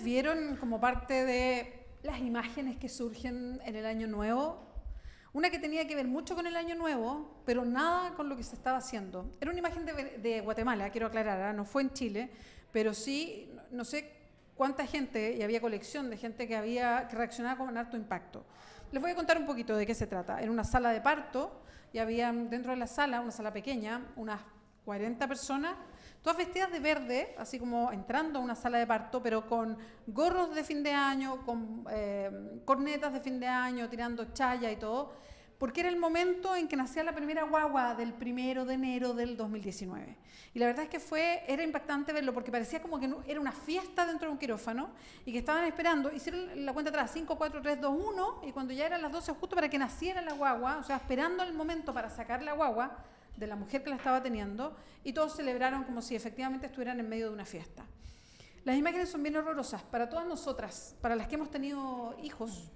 ustedes vieron como parte de las imágenes que surgen en el Año Nuevo? Una que tenía que ver mucho con el Año Nuevo, pero nada con lo que se estaba haciendo. Era una imagen de Guatemala, quiero aclarar, no fue en Chile, pero sí, no sé cuánta gente, y había colección de gente que reaccionaba con harto impacto. Les voy a contar un poquito de qué se trata. Era una sala de parto, y había dentro de la sala, una sala pequeña, unas 40 personas, todas vestidas de verde, así como entrando a una sala de parto, pero con gorros de fin de año, con cornetas de fin de año, tirando chaya y todo, porque era el momento en que nacía la primera guagua del 1 de enero del 2019. Y la verdad es que era impactante verlo, porque parecía como que era una fiesta dentro de un quirófano, y que estaban esperando, hicieron la cuenta atrás, 5, 4, 3, 2, 1, y cuando ya eran las 12, justo para que naciera la guagua, o sea, esperando el momento para sacar la guagua de la mujer que la estaba teniendo, y todos celebraron como si efectivamente estuvieran en medio de una fiesta. Las imágenes son bien horrorosas para todas nosotras, para las que hemos tenido hijos,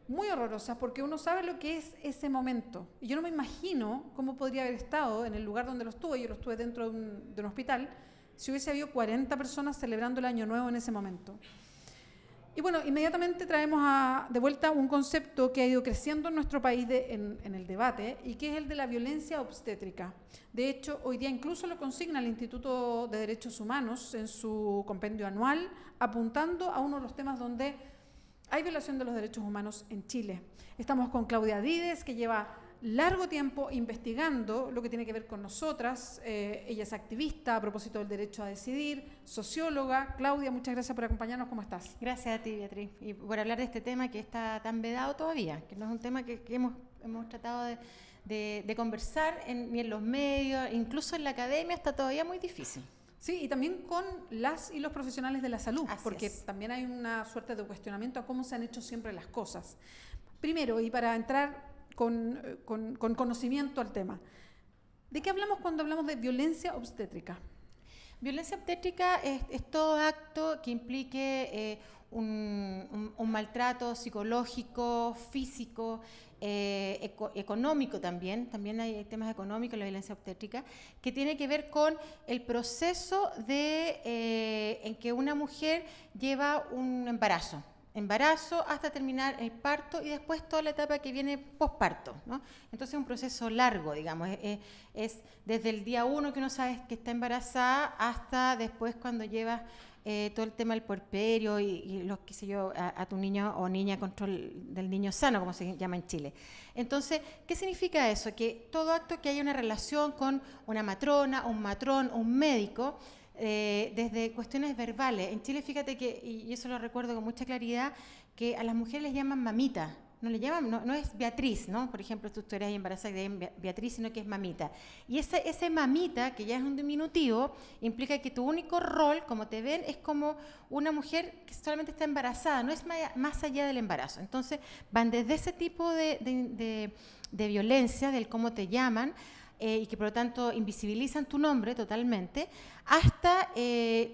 muy horrorosas, porque uno sabe lo que es ese momento. Y yo no me imagino cómo podría haber estado en el lugar donde lo estuve, yo lo estuve dentro de un hospital, si hubiese habido 40 personas celebrando el Año Nuevo en ese momento. Y bueno, inmediatamente traemos de vuelta un concepto que ha ido creciendo en nuestro país en el debate, y que es el de la violencia obstétrica. De hecho, hoy día incluso lo consigna el Instituto de Derechos Humanos en su compendio anual, apuntando a uno de los temas donde hay violación de los derechos humanos en Chile. Estamos con Claudia Dides, que lleva largo tiempo investigando lo que tiene que ver con nosotras. Ella es activista a propósito del derecho a decidir, socióloga. Claudia, muchas gracias por acompañarnos. ¿Cómo estás? Gracias a ti, Beatriz, y por hablar de este tema que está tan vedado todavía, que no es un tema que hemos tratado de conversar ni en los medios, incluso en la academia está todavía muy difícil. Sí, y también con las y los profesionales de la salud, Así porque es. también hay una suerte de cuestionamiento a cómo se han hecho siempre las cosas. Primero, y para entrar con conocimiento al tema, ¿de qué hablamos cuando hablamos de violencia obstétrica? Violencia obstétrica es todo acto que implique un maltrato psicológico, físico, económico también hay temas económicos en la violencia obstétrica, que tiene que ver con el proceso en que una mujer lleva un embarazo hasta terminar el parto y después toda la etapa que viene posparto, ¿no? Entonces es un proceso largo, digamos, es desde el día 1 que uno sabe que está embarazada hasta después cuando llevas todo el tema del puerperio y los, qué sé yo, a tu niño o niña, control del niño sano, como se llama en Chile. Entonces, ¿qué significa eso? Que todo acto que haya una relación con una matrona, un matrón, un médico, desde cuestiones verbales. En Chile, fíjate que, y eso lo recuerdo con mucha claridad, que a las mujeres les llaman mamita. No es Beatriz, ¿no? Por ejemplo, tú eres embarazada de Beatriz, sino que es mamita. Y ese mamita, que ya es un diminutivo, implica que tu único rol, como te ven, es como una mujer que solamente está embarazada, no es más allá del embarazo. Entonces, van desde ese tipo de violencia, del cómo te llaman, y que por lo tanto invisibilizan tu nombre totalmente, hasta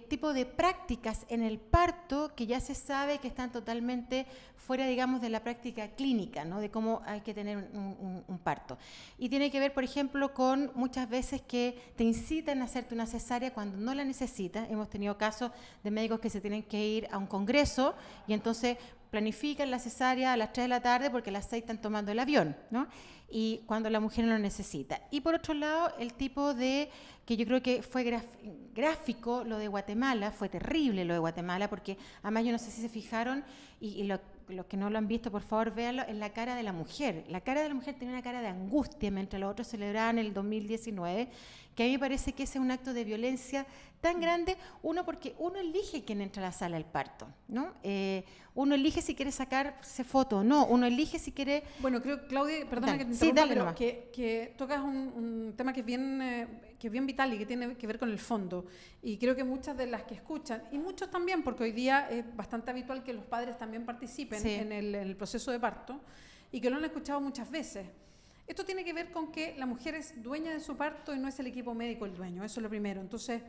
tipo de prácticas en el parto que ya se sabe que están totalmente fuera, digamos, de la práctica clínica, ¿no? De cómo hay que tener un parto. Y tiene que ver, por ejemplo, con muchas veces que te incitan a hacerte una cesárea cuando no la necesitas. Hemos tenido casos de médicos que se tienen que ir a un congreso y entonces planifican la cesárea a las 3 de la tarde porque a las 6 están tomando el avión, ¿no? Y cuando la mujer no lo necesita. Y por otro lado, el tipo que yo creo que fue gráfico, lo de Guatemala, fue terrible lo de Guatemala, porque además yo no sé si se fijaron, y los que no lo han visto, por favor, véanlo, en la cara de la mujer. La cara de la mujer tenía una cara de angustia mientras los otros celebraban el 2019, que a mí me parece que ese es un acto de violencia tan grande, porque uno elige quién entra a la sala del parto, ¿no? Uno elige si quiere sacarse foto o no, uno elige si quiere... Bueno, creo, Claudia, perdona que te Sí, interrumpa, dale pero nomás. que tocas un tema que es bien vital y que tiene que ver con el fondo. Y creo que muchas de las que escuchan, y muchos también, porque hoy día es bastante habitual que los padres también participen en el proceso de parto, y que lo han escuchado muchas veces. Esto tiene que ver con que la mujer es dueña de su parto y no es el equipo médico el dueño, eso es lo primero. Entonces,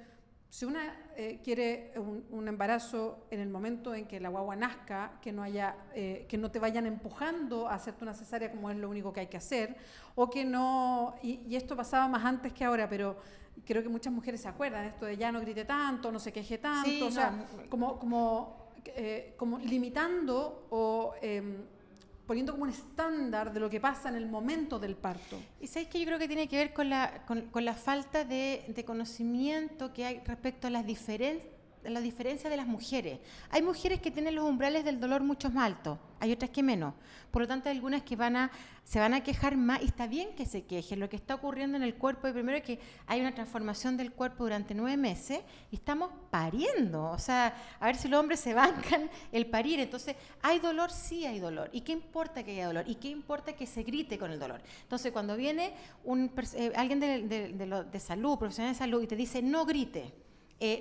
si una quiere un embarazo en el momento en que la guagua nazca, que no te vayan empujando a hacerte una cesárea como es lo único que hay que hacer, o que no, y esto pasaba más antes que ahora, pero creo que muchas mujeres se acuerdan de esto de ya no grite tanto, no se queje tanto, Sí, o sea, como como limitando o poniendo como un estándar de lo que pasa en el momento del parto. Y sabéis que yo creo que tiene que ver con la falta de conocimiento que hay respecto a las diferencias de las mujeres. Hay mujeres que tienen los umbrales del dolor mucho más altos, hay otras que menos. Por lo tanto, hay algunas que se van a quejar más, y está bien que se quejen. Lo que está ocurriendo en el cuerpo, primero es que hay una transformación del cuerpo durante 9 meses y estamos pariendo. O sea, a ver si los hombres se bancan el parir. Entonces, ¿hay dolor? Sí hay dolor. ¿Y qué importa que haya dolor? ¿Y qué importa que se grite con el dolor? Entonces, cuando viene alguien de salud, profesional de salud, y te dice, no grite,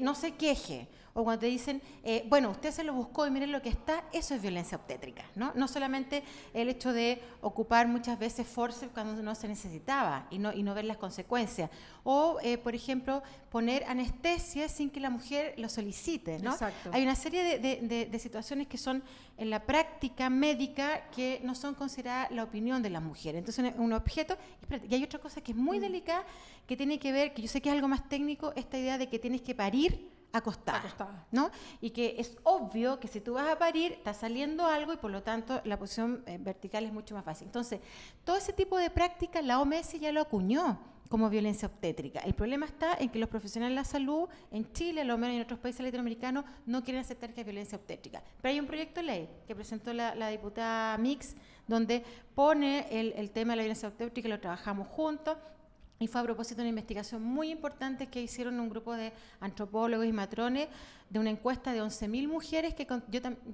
no se queje, o cuando te dicen, bueno, usted se lo buscó y miren lo que está, eso es violencia obstétrica, ¿no? No solamente el hecho de ocupar muchas veces forceps cuando no se necesitaba y no ver las consecuencias, o, por ejemplo, poner anestesia sin que la mujer lo solicite, ¿no? Exacto. Hay una serie de situaciones que son en la práctica médica que no son consideradas la opinión de las mujeres. Entonces, un objeto, y hay otra cosa que es muy delicada, que tiene que ver, que yo sé que es algo más técnico, esta idea de que tienes que parir acostada, ¿no? Y que es obvio que si tú vas a parir, está saliendo algo y por lo tanto la posición vertical es mucho más fácil. Entonces, todo ese tipo de prácticas la OMS ya lo acuñó como violencia obstétrica. El problema está en que los profesionales de la salud, en Chile, a lo menos en otros países latinoamericanos, no quieren aceptar que es violencia obstétrica. Pero hay un proyecto de ley que presentó la diputada Mix, donde pone el tema de la violencia obstétrica, lo trabajamos juntos. Y fue a propósito de una investigación muy importante que hicieron un grupo de antropólogos y matrones de una encuesta de 11.000 mujeres, que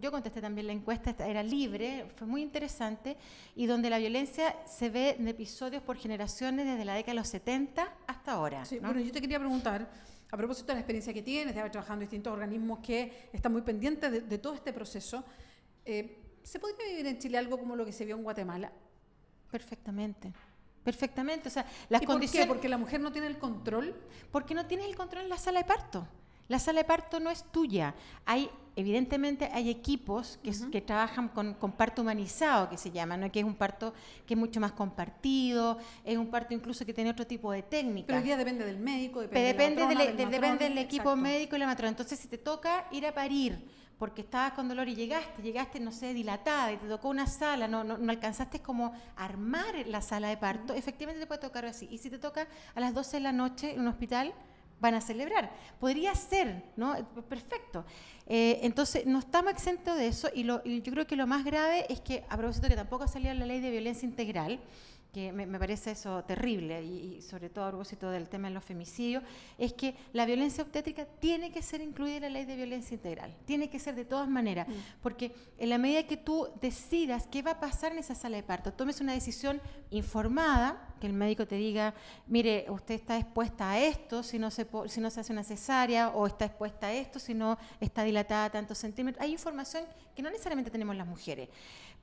yo contesté también la encuesta, era libre, fue muy interesante, y donde la violencia se ve en episodios por generaciones desde la década de los 70 hasta ahora. Sí, ¿no? Bueno, yo te quería preguntar, a propósito de la experiencia que tienes, de haber trabajado en distintos organismos que están muy pendientes de todo este proceso, ¿se podría vivir en Chile algo como lo que se vio en Guatemala? Perfectamente. Perfectamente, o sea, las ¿Y condiciones... por qué? ¿Porque la mujer no tiene el control? Porque no tienes el control en la sala de parto. La sala de parto no es tuya. Evidentemente hay equipos que trabajan con parto humanizado, que se llama, ¿no? Que es un parto que es mucho más compartido, es un parto incluso que tiene otro tipo de técnica. Pero hoy día depende del médico, depende del equipo exacto. médico y la matrona. Entonces, si te toca ir a parir porque estabas con dolor y llegaste, no sé, dilatada, y te tocó una sala, no alcanzaste como armar la sala de parto, efectivamente te puede tocar así. Y si te toca a las 12 de la noche en un hospital, van a celebrar. Podría ser, ¿no? Perfecto. Entonces, no estamos exentos de eso, y yo creo que lo más grave es que, a propósito que tampoco salía la ley de violencia integral, que me parece eso terrible, y sobre todo a propósito del tema de los femicidios, es que la violencia obstétrica tiene que ser incluida en la ley de violencia integral, tiene que ser de todas maneras, porque en la medida que tú decidas qué va a pasar en esa sala de parto, tomes una decisión informada, que el médico te diga, mire, usted está expuesta a esto si no se hace una cesárea, o está expuesta a esto si no está dilatada tantos centímetros. Hay información que no necesariamente tenemos las mujeres,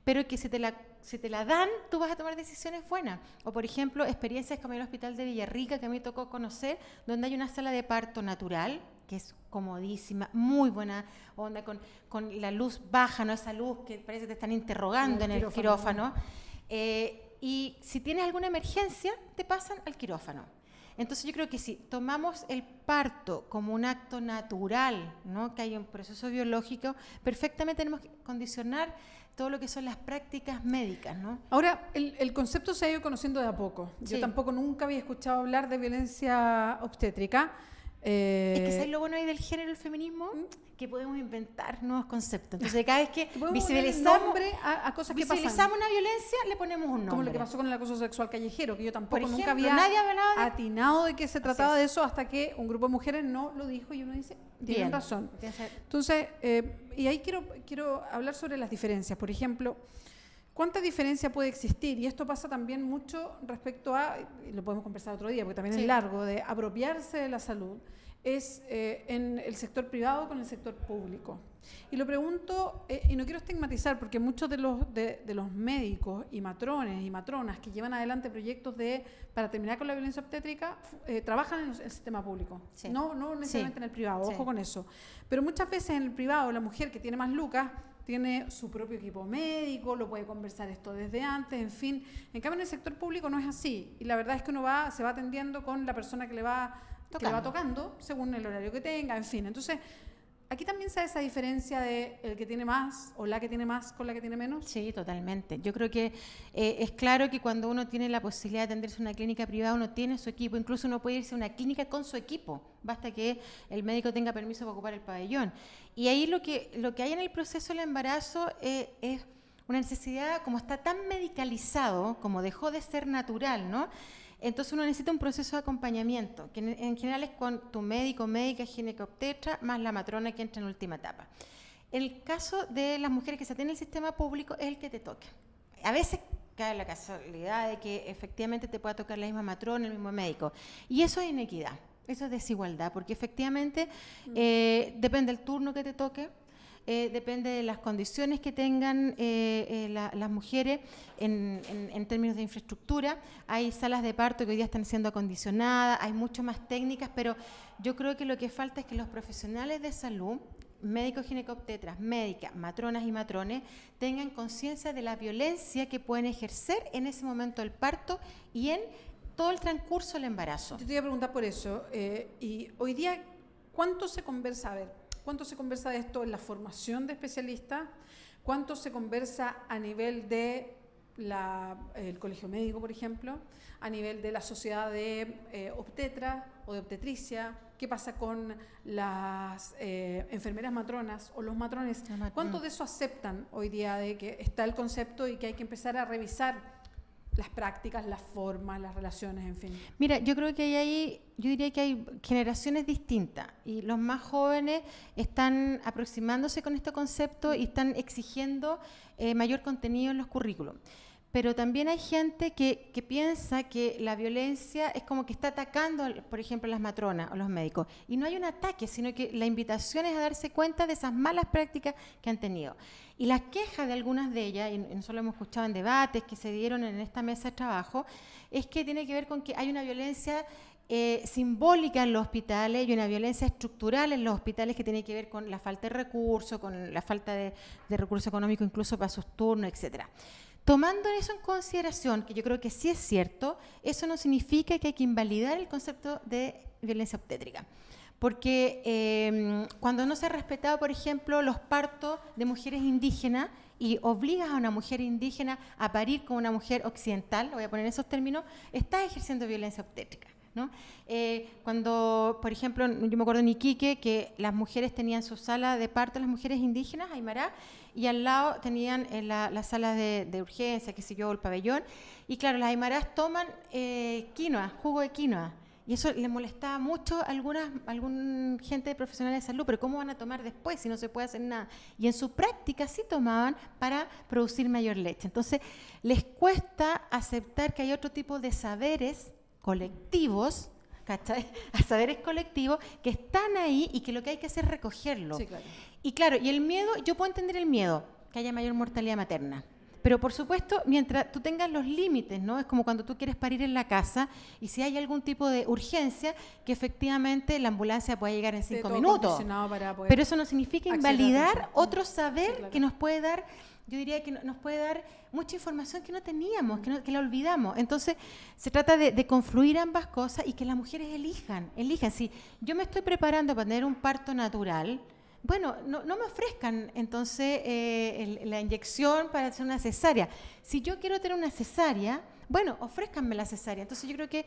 pero que si te la dan, tú vas a tomar decisiones buenas. O, por ejemplo, experiencias como el Hospital de Villarrica, que a mí me tocó conocer, donde hay una sala de parto natural, que es comodísima, muy buena onda, con la luz baja, ¿no? Esa luz que parece que te están interrogando en el quirófano. Y si tienes alguna emergencia, te pasan al quirófano. Entonces yo creo que si tomamos el parto como un acto natural, ¿no? Que hay un proceso biológico, perfectamente tenemos que condicionar todo lo que son las prácticas médicas, ¿no? Ahora, el concepto se ha ido conociendo de a poco. Yo tampoco nunca había escuchado hablar de violencia obstétrica. Es que ¿sabes lo bueno ahí del género y el feminismo? Que podemos inventar nuevos conceptos. Entonces, cada vez que visibilizamos a cosas que pasan. Visibilizamos una violencia, le ponemos un nombre. Como lo que pasó con el acoso sexual callejero, que yo tampoco Por ejemplo, nunca había nadie hablaba atinado de que se trataba de eso hasta que un grupo de mujeres no lo dijo y uno dice, tienen razón. Entonces, y ahí quiero hablar sobre las diferencias. Por ejemplo, ¿cuánta diferencia puede existir? Y esto pasa también mucho respecto a, y lo podemos conversar otro día, porque también es largo, de apropiarse de la salud, es en el sector privado con el sector público. Y lo pregunto, y no quiero estigmatizar, porque muchos de los médicos y matrones y matronas que llevan adelante proyectos para terminar con la violencia obstétrica, trabajan en el sistema público, no necesariamente en el privado, ojo con eso. Pero muchas veces en el privado la mujer que tiene más lucas tiene su propio equipo médico, lo puede conversar esto desde antes, en fin. En cambio, en el sector público no es así. Y la verdad es que uno se va atendiendo con la persona que le va tocando, según el horario que tenga, en fin. Entonces, ¿Aquí también se da esa diferencia de el que tiene más o la que tiene más con la que tiene menos? Sí, totalmente. Yo creo que es claro que cuando uno tiene la posibilidad de atenderse en una clínica privada, uno tiene su equipo, incluso uno puede irse a una clínica con su equipo, basta que el médico tenga permiso para ocupar el pabellón. Y ahí lo que hay en el proceso del embarazo es una necesidad, como está tan medicalizado, como dejó de ser natural, ¿no? Entonces uno necesita un proceso de acompañamiento, que en general es con tu médico, médica, ginecobstetra, más la matrona que entra en última etapa. En el caso de las mujeres que se atienden en el sistema público, es el que te toque. A veces cae la casualidad de que efectivamente te pueda tocar la misma matrona, el mismo médico. Y eso es inequidad, eso es desigualdad, porque efectivamente depende del turno que te toque, depende de las condiciones que tengan las mujeres en términos de infraestructura. Hay salas de parto que hoy día están siendo acondicionadas, hay mucho más técnicas, pero yo creo que lo que falta es que los profesionales de salud, médicos ginecobstetras, médicas, matronas y matrones, tengan conciencia de la violencia que pueden ejercer en ese momento del parto y en todo el transcurso del embarazo. Yo te iba a preguntar por eso. Y hoy día, ¿cuánto se conversa? A ver, ¿cuánto se conversa de esto en la formación de especialistas? ¿Cuánto se conversa a nivel de el colegio médico, por ejemplo? A nivel de la sociedad de obstetras o de obstetricia. ¿Qué pasa con las enfermeras matronas o los matrones? ¿Cuánto de eso aceptan hoy día de que está el concepto y que hay que empezar a revisar las prácticas, las formas, las relaciones, en fin? Mira, yo creo que yo diría que hay generaciones distintas y los más jóvenes están aproximándose con este concepto y están exigiendo mayor contenido en los currículos. Pero también hay gente que piensa que la violencia es como que está atacando, por ejemplo, a las matronas o los médicos. Y no hay un ataque, sino que la invitación es a darse cuenta de esas malas prácticas que han tenido. Y las quejas de algunas de ellas, y nosotros lo hemos escuchado en debates que se dieron en esta mesa de trabajo, es que tiene que ver con que hay una violencia simbólica en los hospitales y una violencia estructural en los hospitales que tiene que ver con la falta de recursos, con la falta de recursos económicos incluso para sus turnos, etcétera. Tomando eso en consideración, que yo creo que sí es cierto, eso no significa que hay que invalidar el concepto de violencia obstétrica. Porque cuando no se ha respetado, por ejemplo, los partos de mujeres indígenas y obligas a una mujer indígena a parir con una mujer occidental, voy a poner esos términos, estás ejerciendo violencia obstétrica, ¿no? Cuando, por ejemplo, yo me acuerdo en Iquique que las mujeres tenían su sala de parto, las mujeres indígenas, Aymara, y al lado tenían la sala de urgencia, qué sé yo, el pabellón, y claro, las aymaras toman quinoa, jugo de quinoa, y eso le molestaba mucho a alguna gente profesional de salud, pero ¿cómo van a tomar después si no se puede hacer nada? Y en su práctica sí tomaban para producir mayor leche. Entonces, les cuesta aceptar que hay otro tipo de saberes colectivos, ¿cachai? A saberes colectivos que están ahí y que lo que hay que hacer es recogerlo. Sí, claro. Y claro, y el miedo, yo puedo entender el miedo, que haya mayor mortalidad materna. Pero por supuesto, mientras tú tengas los límites, ¿no? Es como cuando tú quieres parir en la casa y si hay algún tipo de urgencia, que efectivamente la ambulancia pueda llegar en 5 minutos. Pero eso no significa invalidar otro saber, sí, claro, que nos puede dar, yo diría que nos puede dar mucha información que no teníamos, que la olvidamos. Entonces, se trata de confluir ambas cosas y que las mujeres elijan. Si yo me estoy preparando para tener un parto natural, bueno, no me ofrezcan entonces la inyección para hacer una cesárea. Si yo quiero tener una cesárea, bueno, ofrézcanme la cesárea. Entonces yo creo que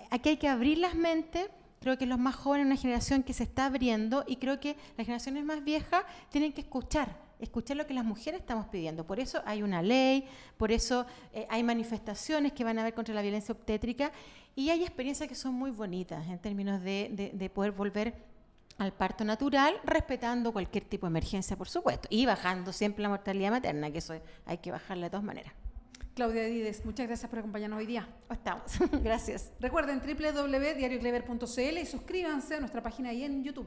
aquí hay que abrir las mentes. Creo que los más jóvenes, una generación que se está abriendo, y creo que las generaciones más viejas tienen que escuchar lo que las mujeres estamos pidiendo. Por eso hay una ley, por eso hay manifestaciones que van a haber contra la violencia obstétrica, y hay experiencias que son muy bonitas en términos de poder volver al parto natural, respetando cualquier tipo de emergencia, por supuesto, y bajando siempre la mortalidad materna, que eso hay que bajarla de todas maneras. Claudia Dides, muchas gracias por acompañarnos hoy día. Estamos. Gracias. Recuerden www.diarioclever.cl y suscríbanse a nuestra página ahí en YouTube.